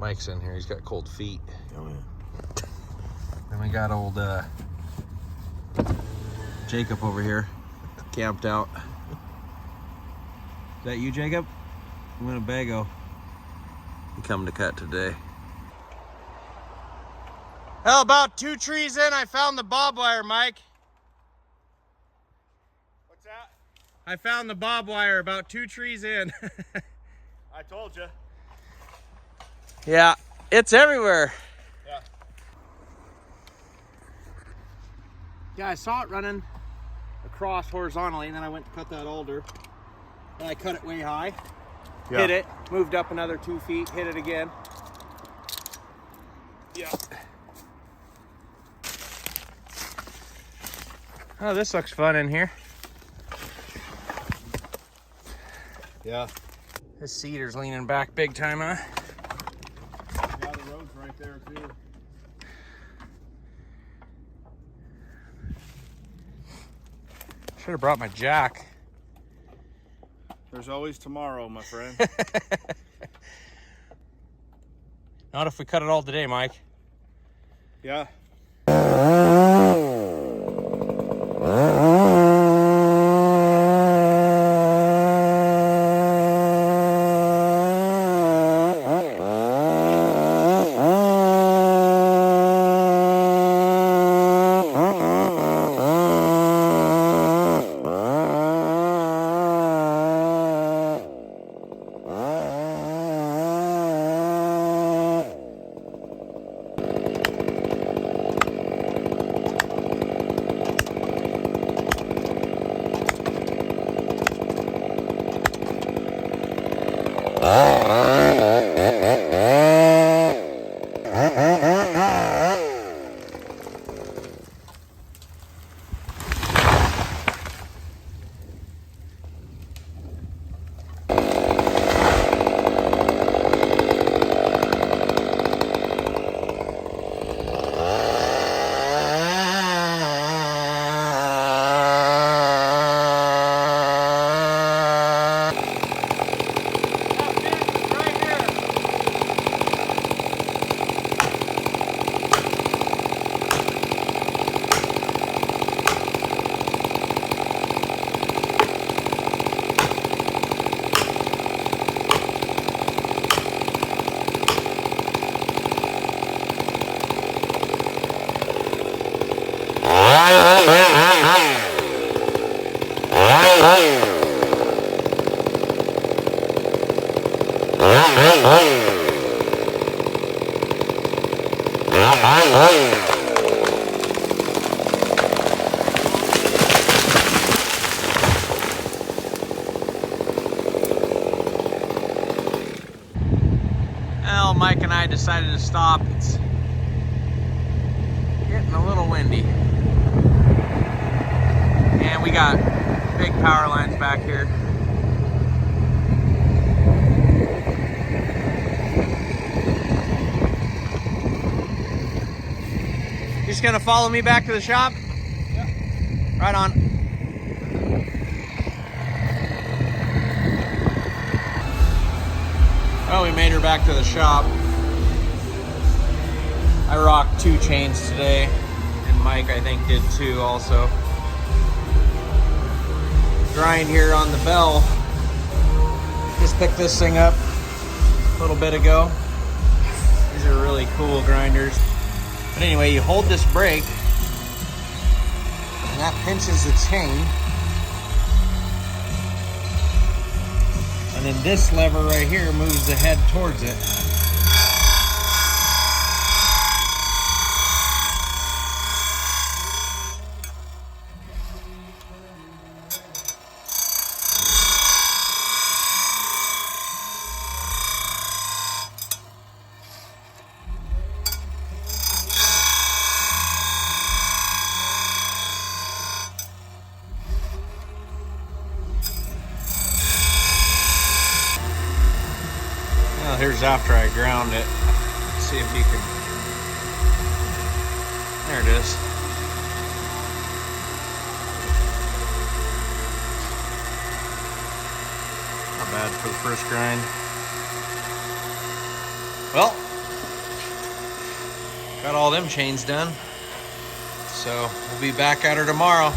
Mike's in here. He's got cold feet. Oh, yeah. And we got old Jacob over here, camped out. Is that you, Jacob? Winnebago. You come to cut today. Well, about 2 trees in, I found the bob wire, Mike. What's that? I found the bob wire about 2 trees in. I told you. Yeah, it's everywhere. Yeah. Yeah, I saw it running across horizontally, and then I went to cut that alder. And I cut it way high, hit it, moved up another 2 feet, hit it again. Yeah. Oh, this looks fun in here. Yeah. This cedar's leaning back big time, huh? Yeah, the road's right there too. Should have brought my jack. There's always tomorrow, my friend. Not if we cut it all today, Mike. Yeah. Well, Mike and I decided to stop. It's getting a little windy. And we got big power lines back here. You just gonna follow me back to the shop? Yeah. Right on. Well, we made her back to the shop. I rocked 2 chains today, and Mike, I think, did too also. Grind here on the bell. Just picked this thing up a little bit ago. These are really cool grinders. But anyway, you hold this brake, and that pinches the chain. And then this lever right here moves the head towards it. Well, here's after I ground it. Let's see if you can. There it is. Not bad for the first grind. Well, all them chains done. So we'll be back at her tomorrow.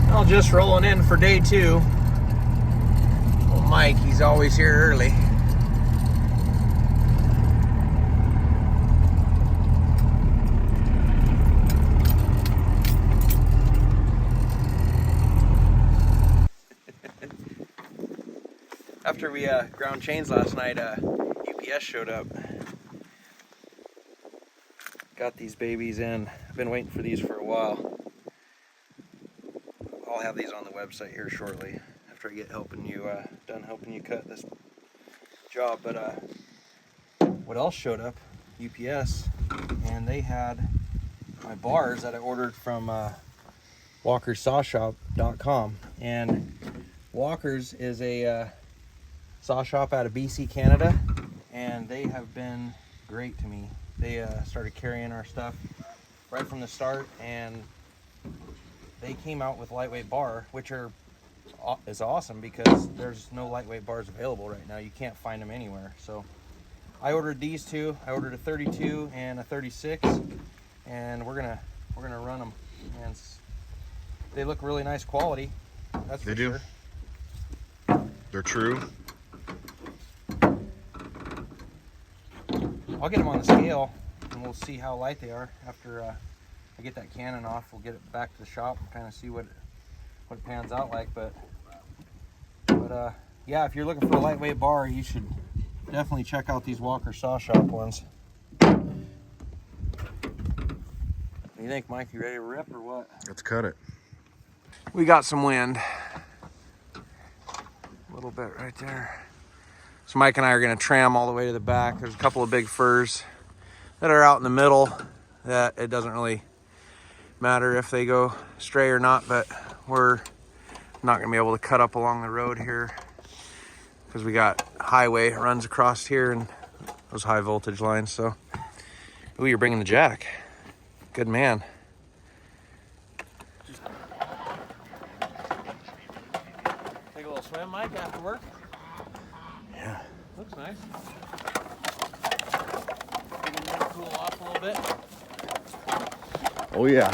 Well, just rolling in for day 2. Well, Mike, he's always here early. After we ground chains last night, UPS showed up. Got these babies in. I've been waiting for these for a while. I'll have these on the website here shortly after I get done helping you cut this job. But what else showed up? UPS, and they had my bars that I ordered from walkersawshop.com. And Walker's is a saw shop out of BC, Canada, and they have been great to me. They started carrying our stuff right from the start, and they came out with lightweight bar, which is awesome because there's no lightweight bars available right now. You can't find them anywhere. So I ordered these 2. I ordered a 32 and a 36, and we're gonna run them. And they look really nice quality. That's for sure. They're true. I'll get them on the scale, and we'll see how light they are after I get that cannon off. We'll get it back to the shop and kind of see what it pans out like. But yeah, if you're looking for a lightweight bar, you should definitely check out these Walker Saw Shop ones. What do you think, Mike? You ready to rip or what? Let's cut it. We got some wind. A little bit right there. So Mike and I are going to tram all the way to the back. There's a couple of big firs that are out in the middle that it doesn't really matter if they go stray or not, but we're not going to be able to cut up along the road here because we got highway runs across here and those high voltage lines. So, ooh, you're bringing the jack. Good man. Take a little swim, Mike, after work? Yeah. Looks nice. Gonna cool off a little bit. Oh yeah.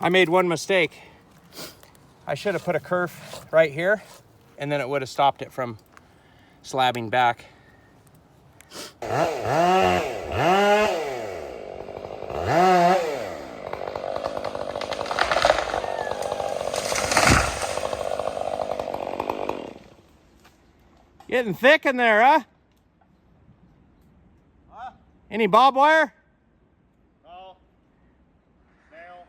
I made one mistake. I should have put a kerf right here, and then it would have stopped it from slabbing back. Getting thick in there, huh? Any bob wire? No. Nail.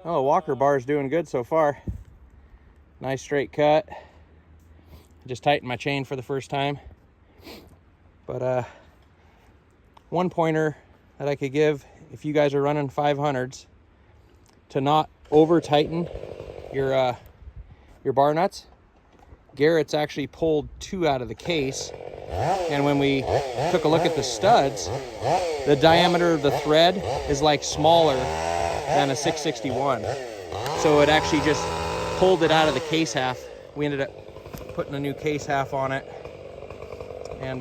Oh, Walker bar is doing good so far. Nice straight cut. Just tightened my chain for the first time. But one pointer that I could give if you guys are running 500s to not over tighten your bar nuts. Garrett's actually pulled 2 out of the case, and when we took a look at the studs, the diameter of the thread is like smaller than a 661, so it actually just pulled it out of the case half. We ended up putting a new case half on it, and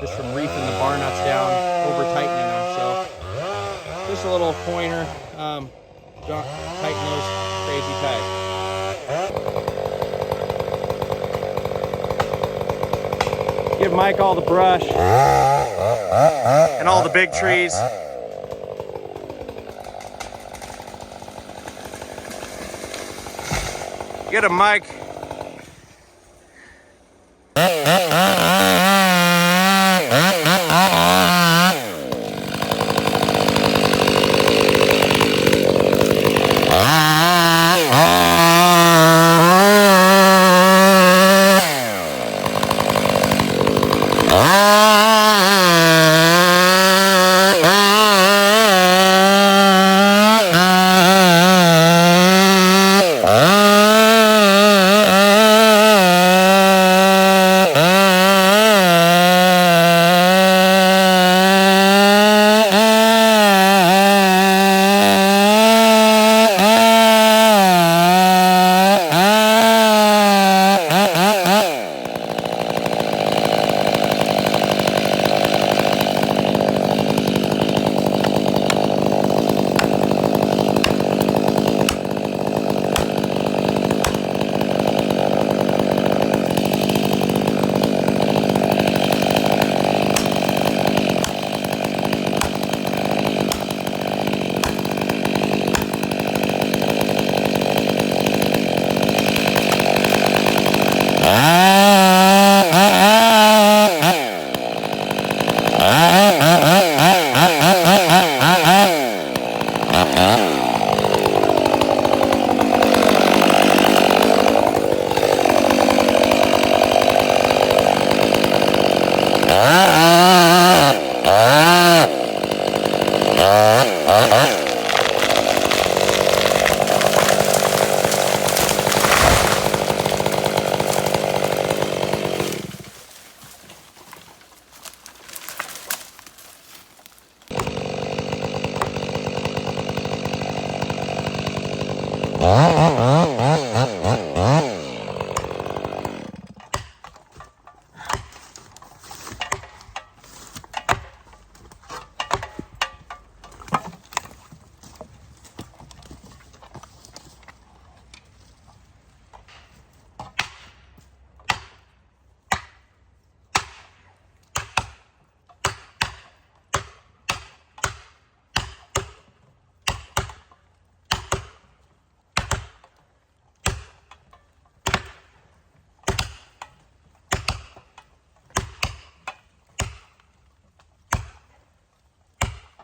just from reefing the bar nuts down, over tightening them. So just a little pointer, tighten those crazy tight. Give Mike all the brush and all the big trees. Get him, Mike.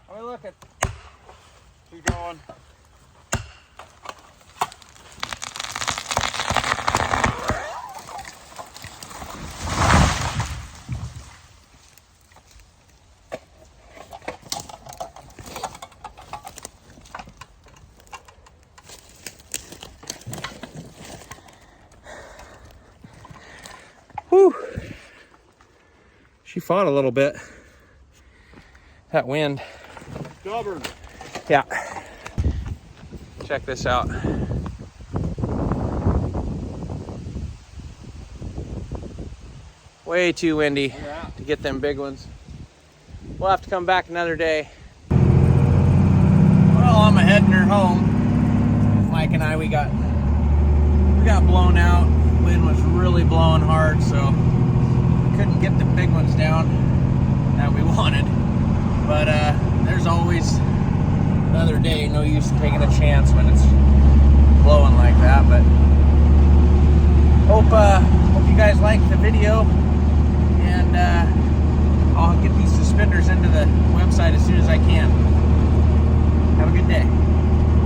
How we looking? Keep going. Whew. She fought a little bit. That wind. Stubborn. Yeah. Check this out. Way too windy to get them big ones. We'll have to come back another day. Well, I'm heading her home. Mike and I, we got blown out. Wind was really blowing hard, so we couldn't get the big ones down that we wanted. But there's always another day. No use taking a chance when it's blowing like that. But hope you guys liked the video, and I'll get these suspenders into the website as soon as I can. Have a good day.